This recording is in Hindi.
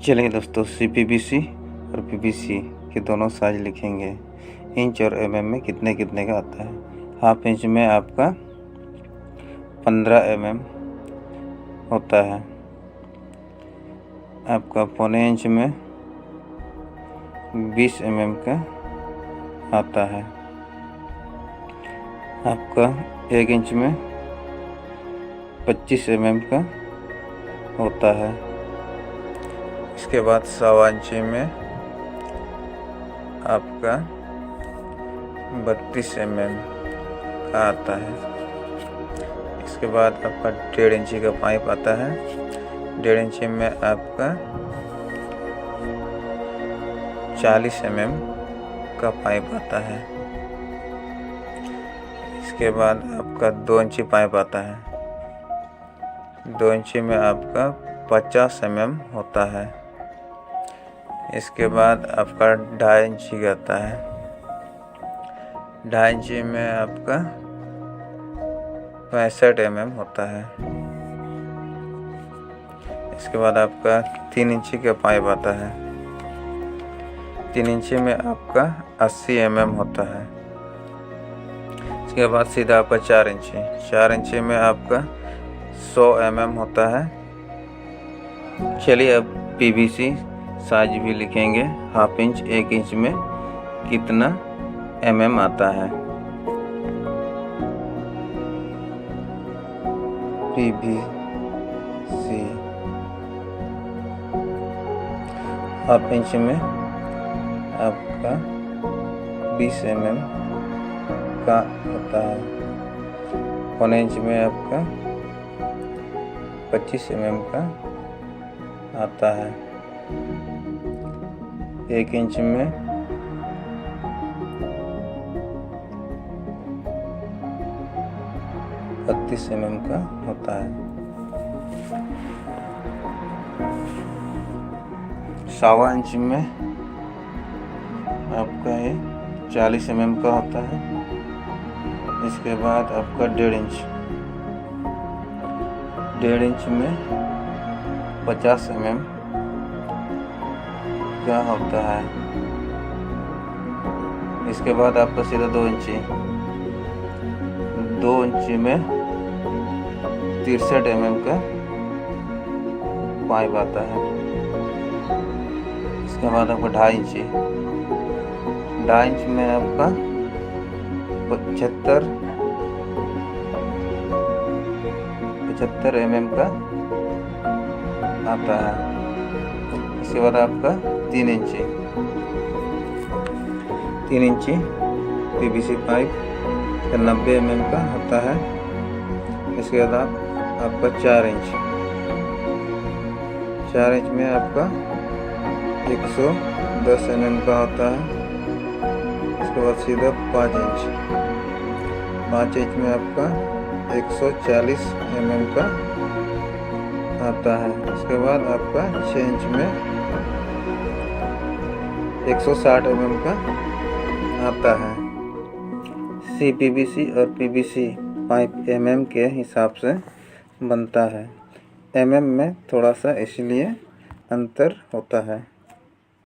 चलिए दोस्तों, CPVC और PVC के दोनों साइज लिखेंगे। इंच और mm में कितने कितने का आता है। हाफ इंच में आपका 15 mm होता है, आपका पौने इंच में 20 mm का आता है, आपका 1 इंच में 25 mm का होता है। इसके बाद 1.25 इंच में आपका 32 mm का आता है। इसके बाद आपका 1.5 इंची का पाइप आता है। 1.5 इंची में आपका 40 mm का पाइप आता है। इसके बाद आपका 2 इंची पाइप आता है। 2 इंची में आपका 50 mm होता है। इसके बाद आपका 2.5 इंची का आता है। 2.5 इंची में आपका 65 mm होता है। इसके बाद आपका 3 इंची का पाइप आता है। 3 इंची में आपका 80 mm होता है। इसके बाद सीधा आपका 4 इंची। 4 इंची में आपका 100 mm होता है। चलिए अब PVC साइज भी लिखेंगे। हाफ इंच 1 इंच में कितना mm आता है। PVC हाफ इंच में आपका 20 mm का होता है। पौने इंच में आपका 25 mm का आता है। 1 इंच में 32 mm का होता है। 1.25 इंच में आपका ये 40 mm का होता है। इसके बाद आपका 1.5 इंच। 1.5 इंच में 50 mm का होता है। इसके बाद आपका सीधा 2 इंची। 2 इंची में 63 mm का पाइप आता है। इसके बाद आपका 2.5 इंची। 2.5 इंच में आपका 75 mm का आता है। इसके बाद आपका 3 इंची। 3 इंची PVC पाइप 90 mm का होता है। इसके बाद आपका 4 इंच। 4 इंच में आपका 110 mm का होता है। इसके बाद सीधा 5 इंच। 5 इंच में आपका 140 mm का आता है। इसके बाद आपका 6 इंच में 160 mm का आता है। CPVC और PVC पाइप mm के हिसाब से बनता है। mm में थोड़ा सा इसलिए अंतर होता है।